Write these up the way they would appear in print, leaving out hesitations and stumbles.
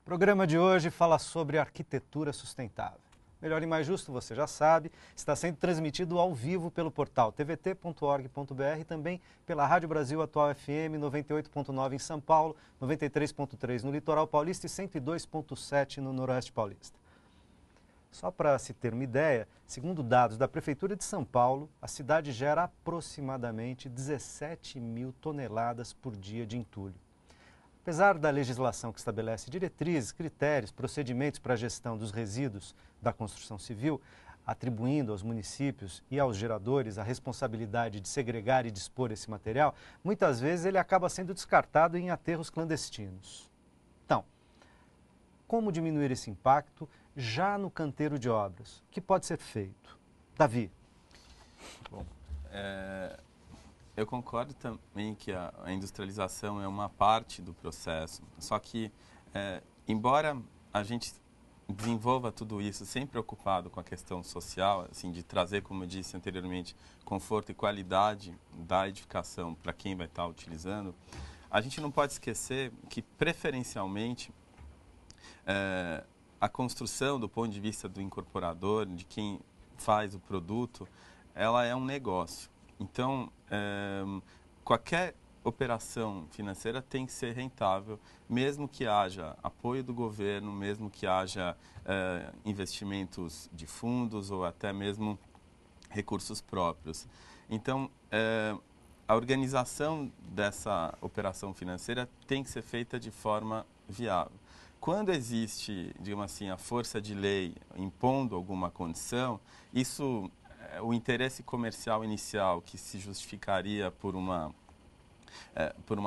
O programa de hoje fala sobre arquitetura sustentável. Melhor e Mais Justo, você já sabe, está sendo transmitido ao vivo pelo portal tvt.org.br e também pela Rádio Brasil Atual FM 98.9 em São Paulo, 93.3 no Litoral Paulista e 102.7 no Noroeste Paulista. Só para se ter uma ideia, segundo dados da Prefeitura de São Paulo, a cidade gera aproximadamente 17 mil toneladas por dia de entulho. Apesar da legislação que estabelece diretrizes, critérios, procedimentos para a gestão dos resíduos da construção civil, atribuindo aos municípios e aos geradores a responsabilidade de segregar e dispor esse material, muitas vezes ele acaba sendo descartado em aterros clandestinos. Então, como diminuir esse impacto já no canteiro de obras? O que pode ser feito? Davi. Bom, eu concordo também que a industrialização é uma parte do processo, só que, embora a gente desenvolva tudo isso sem preocupado com a questão social, assim, de trazer, como eu disse anteriormente, conforto e qualidade da edificação para quem vai estar utilizando, a gente não pode esquecer que, preferencialmente, a construção, do ponto de vista do incorporador, de quem faz o produto, ela é um negócio. Então, qualquer operação financeira tem que ser rentável, mesmo que haja apoio do governo, mesmo que haja investimentos de fundos ou até mesmo recursos próprios. Então, a organização dessa operação financeira tem que ser feita de forma viável. Quando existe, digamos assim, a força de lei impondo alguma condição, isso, o interesse comercial inicial que se justificaria por uma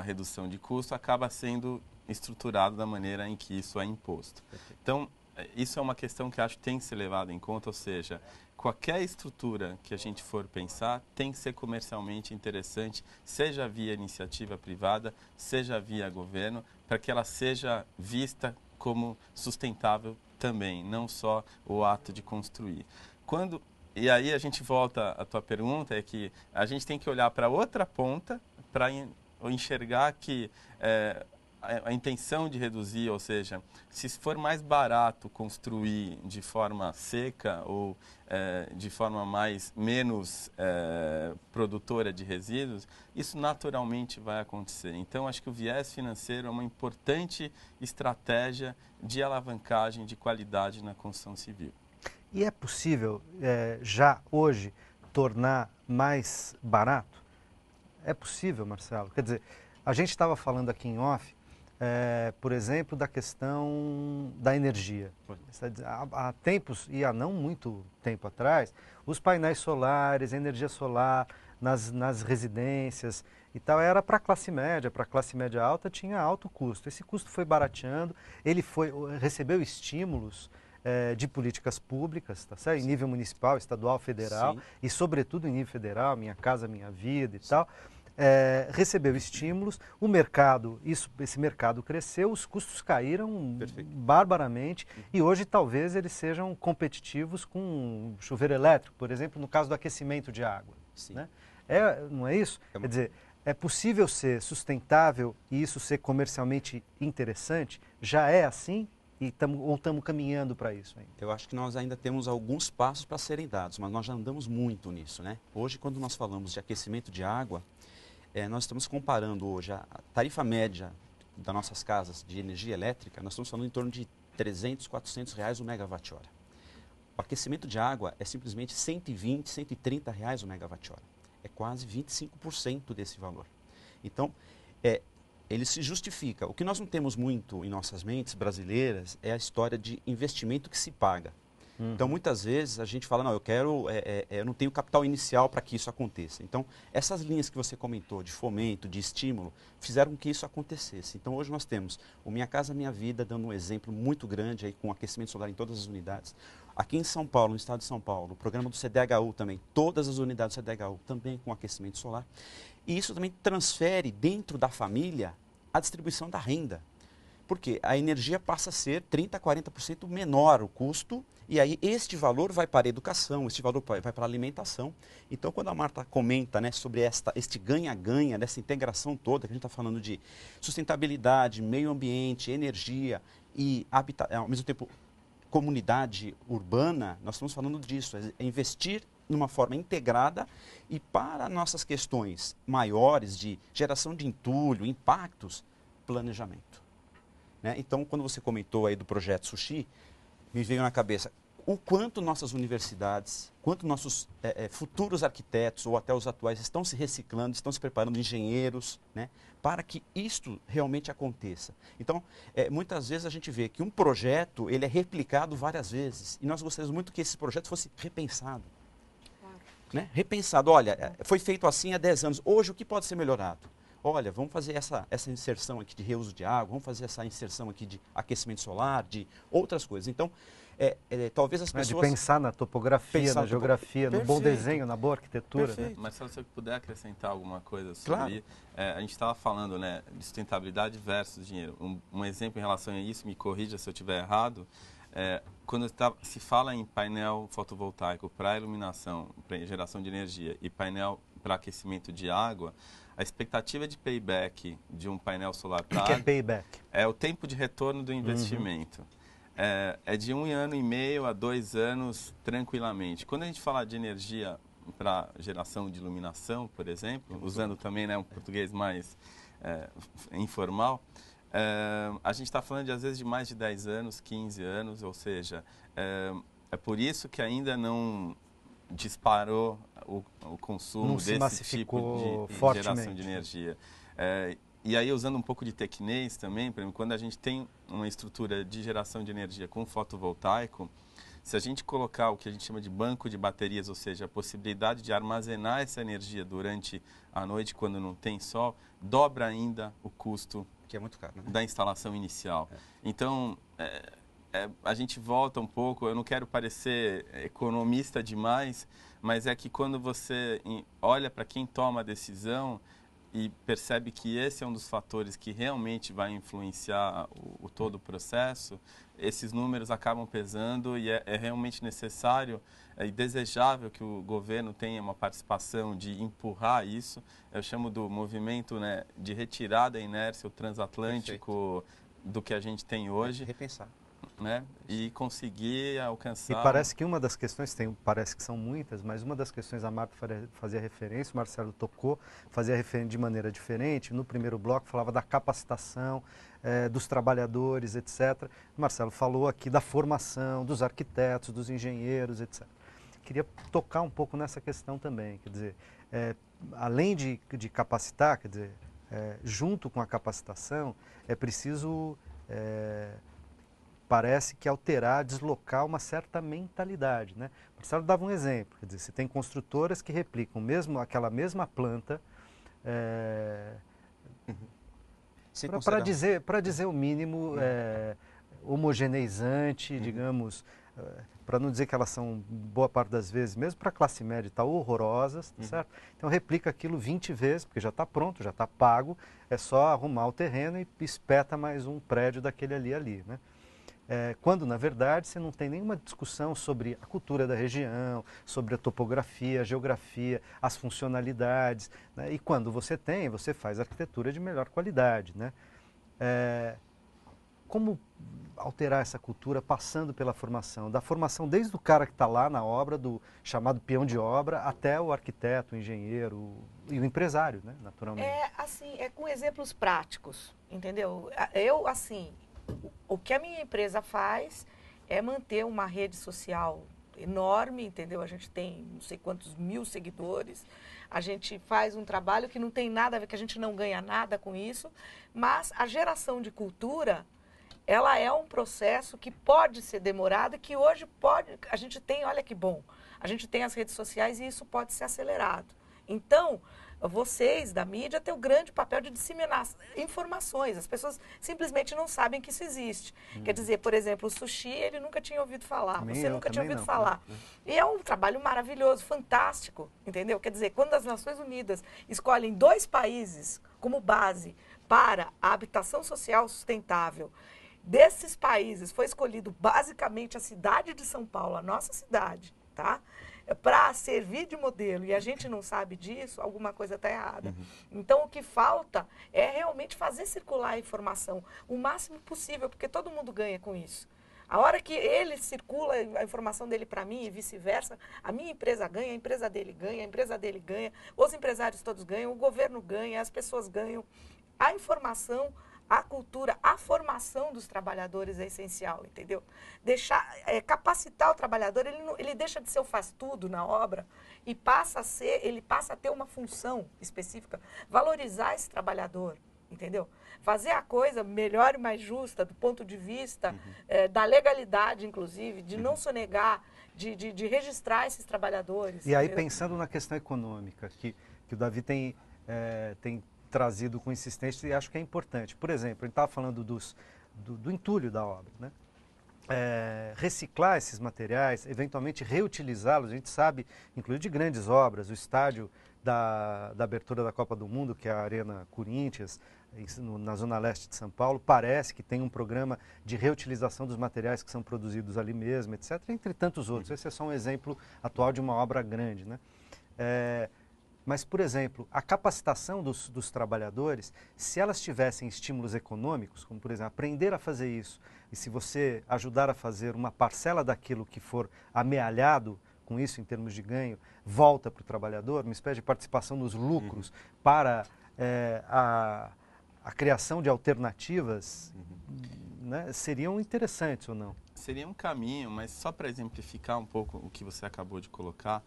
redução de custo, acaba sendo estruturado da maneira em que isso é imposto. Então, isso é uma questão que acho que tem que ser levada em conta, ou seja, qualquer estrutura que a gente for pensar tem que ser comercialmente interessante, seja via iniciativa privada, seja via governo, para que ela seja vista como sustentável também, não só o ato de construir. E aí a gente volta à tua pergunta, é que a gente tem que olhar para outra ponta para enxergar que a intenção de reduzir, ou seja, se for mais barato construir de forma seca ou de forma menos produtora de resíduos, isso naturalmente vai acontecer. Então, acho que o viés financeiro é uma importante estratégia de alavancagem de qualidade na construção civil. E é possível, já hoje, tornar mais barato? É possível, Marcelo? Quer dizer, a gente estava falando aqui em off, por exemplo, da questão da energia. Há tempos, e há não muito tempo atrás, os painéis solares, a energia solar nas residências e tal, era para a classe média alta tinha alto custo. Esse custo foi barateando, ele recebeu estímulos de políticas públicas, tá certo? Em nível municipal, estadual, federal. Sim. E sobretudo em nível federal, Minha Casa Minha Vida e Sim. tal. Recebeu estímulos, esse mercado cresceu, os custos caíram Perfeito. Barbaramente e hoje talvez eles sejam competitivos com chuveiro elétrico, por exemplo, no caso do aquecimento de água. Sim. Né? Não é isso? Quer dizer, é possível ser sustentável e isso ser comercialmente interessante? Já é assim? Ou estamos caminhando para isso ainda? Eu acho que nós ainda temos alguns passos para serem dados, mas nós já andamos muito nisso, né? Hoje, quando nós falamos de aquecimento de água, nós estamos comparando hoje a tarifa média das nossas casas de energia elétrica, nós estamos falando em torno de 300, 400 reais o megawatt-hora. O aquecimento de água é simplesmente 120, 130 reais o megawatt-hora. É quase 25% desse valor. Então, ele se justifica. O que nós não temos muito em nossas mentes brasileiras é a história de investimento que se paga. Então, muitas vezes a gente fala, não, eu não tenho capital inicial para que isso aconteça. Então, essas linhas que você comentou de fomento, de estímulo, fizeram com que isso acontecesse. Então, hoje nós temos o Minha Casa Minha Vida, dando um exemplo muito grande aí com aquecimento solar em todas as unidades. Aqui em São Paulo, no estado de São Paulo, o programa do CDHU também, todas as unidades do CDHU também com aquecimento solar. E isso também transfere dentro da família a distribuição da renda. Porque a energia passa a ser 30% a 40% menor o custo, e aí este valor vai para a educação, este valor vai para a alimentação. Então, quando a Marta comenta, né, sobre este ganha-ganha, dessa integração toda, que a gente está falando de sustentabilidade, meio ambiente, energia, e ao mesmo tempo comunidade urbana, nós estamos falando disso, é investir numa forma integrada e para nossas questões maiores de geração de entulho, impactos, planejamento. Né? Então, quando você comentou aí do projeto Sushi, me veio na cabeça o quanto nossas universidades, quanto nossos futuros arquitetos ou até os atuais estão se reciclando, estão se preparando, engenheiros, né, para que isto realmente aconteça. Então, muitas vezes a gente vê que um projeto ele é replicado várias vezes e nós gostaríamos muito que esse projeto fosse repensado. Claro. Né? Repensado, olha, foi feito assim há 10 anos, hoje o que pode ser melhorado? Olha, vamos fazer essa inserção aqui de reuso de água, vamos fazer essa inserção aqui de aquecimento solar, de outras coisas. Então, talvez as pessoas... De pensar na topografia, na geografia, no bom desenho, na boa arquitetura. Né? Mas se eu puder acrescentar alguma coisa sobre... Claro. A gente estava falando, né, de sustentabilidade versus dinheiro. Um exemplo em relação a isso, me corrija se eu estiver errado, quando se fala em painel fotovoltaico para iluminação, para geração de energia e painel para aquecimento de água, a expectativa de payback de um painel solar para... O que é payback? É o tempo de retorno do investimento. É de 1 ano e meio a 2 anos tranquilamente. Quando a gente fala de energia para geração de iluminação, por exemplo, usando também, né, um português mais informal, a gente está falando de, às vezes, de mais de 10 anos, 15 anos, ou seja, é por isso que ainda não disparou o consumo desse tipo de geração de energia. E aí, usando um pouco de tecnês também, por exemplo, quando a gente tem uma estrutura de geração de energia com fotovoltaico, se a gente colocar o que a gente chama de banco de baterias, ou seja, a possibilidade de armazenar essa energia durante a noite, quando não tem sol, dobra ainda o custo que é muito caro, né? Da instalação inicial. Então, a gente volta um pouco, eu não quero parecer economista demais, mas é que quando você olha para quem toma a decisão e percebe que esse é um dos fatores que realmente vai influenciar todo o processo, esses números acabam pesando e é realmente necessário e desejável que o governo tenha uma participação de empurrar isso. Eu chamo do movimento, né, de retirar da inércia o transatlântico do que a gente tem hoje. Repensar. Né? E conseguir alcançar... E parece que uma das questões, parece que são muitas, mas uma das questões a Marta fazia referência, o Marcelo tocou, fazia referência de maneira diferente. No primeiro bloco falava da capacitação dos trabalhadores, etc. O Marcelo falou aqui da formação dos arquitetos, dos engenheiros, etc. Queria tocar um pouco nessa questão também, quer dizer, além de capacitar, quer dizer, junto com a capacitação, é preciso... parece que alterar, deslocar uma certa mentalidade, né? O Marcelo dava um exemplo, quer dizer, você tem construtoras que replicam aquela mesma planta para dizer o mínimo homogeneizante, digamos, para não dizer que elas são, boa parte das vezes, mesmo para a classe média, tá horrorosas, tá certo? Então replica aquilo 20 vezes, porque já está pronto, já está pago, é só arrumar o terreno e espeta mais um prédio daquele ali, né? Quando, na verdade, você não tem nenhuma discussão sobre a cultura da região, sobre a topografia, a geografia, as funcionalidades, né? E quando você tem, você faz arquitetura de melhor qualidade, né? Como alterar essa cultura passando pela formação? Da formação desde o cara que está lá na obra, do chamado peão de obra, até o arquiteto, o engenheiro e o empresário, né? Naturalmente. É com exemplos práticos, entendeu? O que a minha empresa faz é manter uma rede social enorme, entendeu? A gente tem não sei quantos mil seguidores, a gente faz um trabalho que não tem nada a ver, que a gente não ganha nada com isso, mas a geração de cultura, ela é um processo que pode ser demorado, que hoje a gente tem, olha que bom, a gente tem as redes sociais e isso pode ser acelerado. Então, vocês da mídia têm o grande papel de disseminar informações. As pessoas simplesmente não sabem que isso existe. Quer dizer, por exemplo, o Sushi, ele nunca tinha ouvido falar. Você nunca tinha ouvido falar. E é um trabalho maravilhoso, fantástico, entendeu? Quer dizer, quando as Nações Unidas escolhem 2 países como base para a habitação social sustentável, desses países foi escolhido basicamente a cidade de São Paulo, a nossa cidade, tá? para servir de modelo e a gente não sabe disso, alguma coisa está errada. Então, o que falta é realmente fazer circular a informação o máximo possível, porque todo mundo ganha com isso. A hora que ele circula a informação dele para mim e vice-versa, a minha empresa ganha, a empresa dele ganha, a empresa dele ganha, os empresários todos ganham, o governo ganha, as pessoas ganham. A informação, a cultura, a formação dos trabalhadores é essencial, entendeu? Capacitar o trabalhador, ele deixa de ser o faz-tudo na obra e ele passa a ter uma função específica, valorizar esse trabalhador, entendeu? Fazer a coisa melhor e mais justa do ponto de vista da legalidade, inclusive, de não sonegar, de registrar esses trabalhadores. E aí, entendeu? pensando na questão econômica, que o Davi tem trazido com insistência e acho que é importante. Por exemplo, ele estava falando do entulho da obra, né? Reciclar esses materiais, eventualmente reutilizá-los. A gente sabe, inclusive de grandes obras, o estádio da abertura da Copa do Mundo, que é a Arena Corinthians, na zona leste de São Paulo, parece que tem um programa de reutilização dos materiais que são produzidos ali mesmo, etc., entre tantos outros. Esse é só um exemplo atual de uma obra grande, né? Mas, por exemplo, a capacitação dos trabalhadores, se elas tivessem estímulos econômicos, como, por exemplo, aprender a fazer isso, e se você ajudar a fazer uma parcela daquilo que for amealhado com isso em termos de ganho, volta para o trabalhador, uma espécie de participação nos lucros para a criação de alternativas, né, seriam interessantes ou não? Seria um caminho, mas só para exemplificar um pouco o que você acabou de colocar,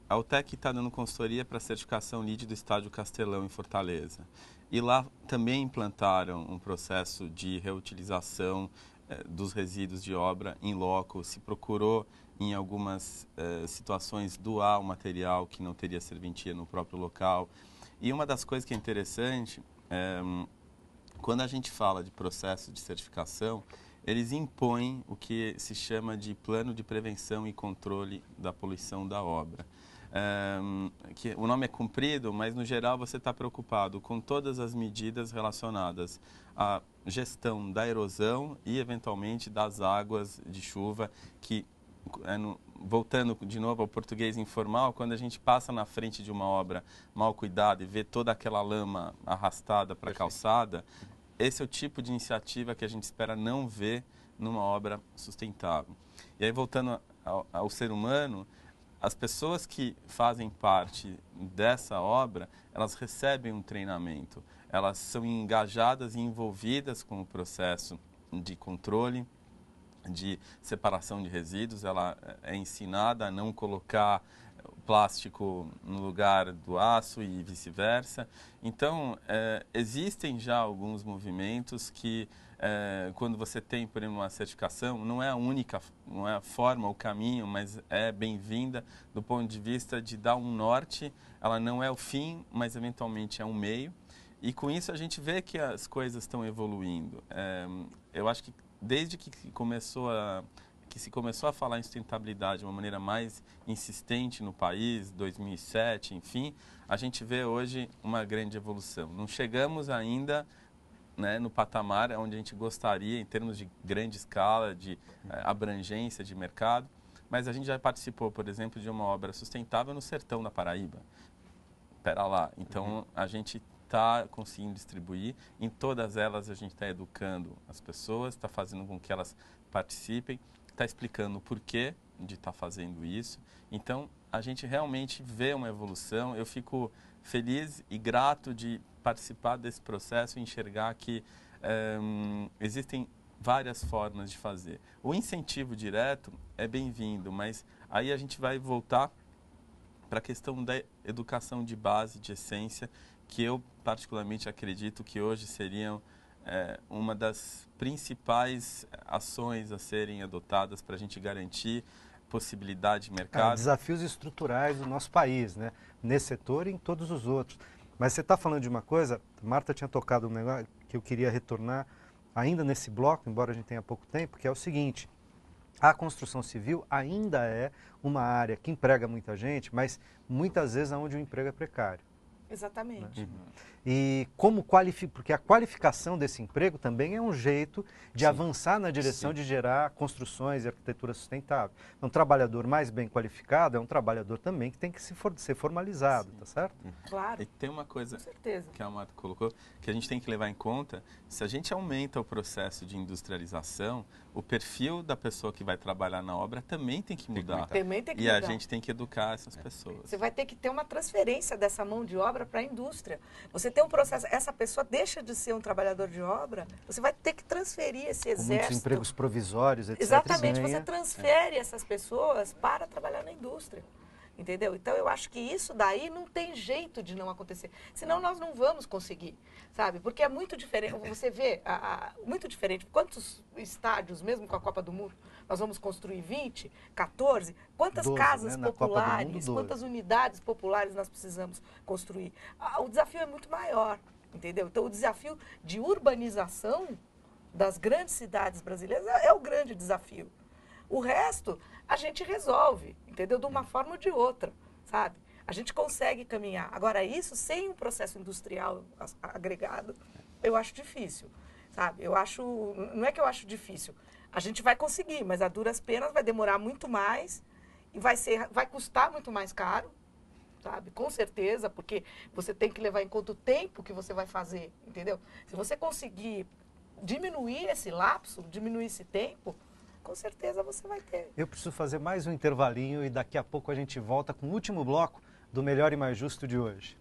a UTEC está dando consultoria para a certificação LEED do Estádio Castelão, em Fortaleza. E lá também implantaram um processo de reutilização dos resíduos de obra em loco. Se procurou, em algumas situações, doar o material que não teria serventia no próprio local. E uma das coisas que é interessante, quando a gente fala de processo de certificação, eles impõem o que se chama de plano de prevenção e controle da poluição da obra. Que o nome é comprido, mas no geral você está preocupado com todas as medidas relacionadas à gestão da erosão e eventualmente das águas de chuva, que, voltando de novo ao português informal, quando a gente passa na frente de uma obra mal cuidada e vê toda aquela lama arrastada para a calçada, esse é o tipo de iniciativa que a gente espera não ver numa obra sustentável. E aí, voltando ao ser humano, as pessoas que fazem parte dessa obra, elas recebem um treinamento, elas são engajadas e envolvidas com o processo de controle, de separação de resíduos, ela é ensinada a não colocar plástico no lugar do aço e vice-versa. Então, existem já alguns movimentos que, quando você tem, por exemplo, uma certificação, não é a única, não é a forma, o caminho, mas é bem-vinda do ponto de vista de dar um norte. Ela não é o fim, mas eventualmente é um meio. E com isso a gente vê que as coisas estão evoluindo. Eu acho que desde que se começou a falar em sustentabilidade de uma maneira mais insistente no país, 2007, enfim, a gente vê hoje uma grande evolução. Não chegamos ainda, né, no patamar onde a gente gostaria, em termos de grande escala, de abrangência de mercado, mas a gente já participou, por exemplo, de uma obra sustentável no sertão da Paraíba. Espera lá. Então, a gente está conseguindo distribuir. Em todas elas, a gente está educando as pessoas, está fazendo com que elas participem, está explicando o porquê de estar fazendo isso. Então, a gente realmente vê uma evolução. Eu fico feliz e grato de participar desse processo e enxergar que existem várias formas de fazer. O incentivo direto é bem-vindo, mas aí a gente vai voltar para a questão da educação de base, de essência, que eu particularmente acredito que hoje seriam uma das principais ações a serem adotadas para a gente garantir possibilidade de mercado. Desafios estruturais do nosso país, né? Nesse setor e em todos os outros. Mas você está falando de uma coisa, Marta tinha tocado um negócio que eu queria retornar ainda nesse bloco, embora a gente tenha pouco tempo, que é o seguinte: a construção civil ainda é uma área que emprega muita gente, mas muitas vezes onde o emprego é precário. Exatamente. Né? E como qualificar, porque a qualificação desse emprego também é um jeito de avançar na direção de gerar construções e arquitetura sustentável. Então, um trabalhador mais bem qualificado é um trabalhador também que tem que ser formalizado, tá certo? Claro. E tem uma coisa Com certeza. que a Marta colocou, que a gente tem que levar em conta, se a gente aumenta o processo de industrialização, o perfil da pessoa que vai trabalhar na obra também tem que mudar. Também tem que E mudar. a gente tem que educar essas pessoas. Você vai ter que ter uma transferência dessa mão de obra para a indústria. Você tem um processo, essa pessoa deixa de ser um trabalhador de obra, você vai ter que transferir esse Com exército. muitos empregos provisórios, etc. Exatamente, ganha. você transfere essas pessoas para trabalhar na indústria. Entendeu? Então, eu acho que isso daí não tem jeito de não acontecer. Senão, nós não vamos conseguir, sabe? Porque é muito diferente. Você vê, muito diferente. Quantos estádios, mesmo com a Copa do Mundo, nós vamos construir 20, 14? Quantas 12, casas né? Na Copa do Mundo, populares, 12. quantas unidades populares nós precisamos construir? O desafio é muito maior, entendeu? Então, o desafio de urbanização das grandes cidades brasileiras é o grande desafio. O resto, a gente resolve, entendeu? De uma forma ou de outra, sabe? A gente consegue caminhar. Agora, isso sem um processo industrial agregado, eu acho difícil, sabe? Não é que eu acho difícil. A gente vai conseguir, mas a duras penas vai demorar muito mais e vai custar muito mais caro, sabe? Com certeza, porque você tem que levar em conta o tempo que você vai fazer, entendeu? Se você conseguir diminuir esse lapso, diminuir esse tempo, com certeza você vai ter. Eu preciso fazer mais um intervalinho e daqui a pouco a gente volta com o último bloco do Melhor e Mais Justo de hoje.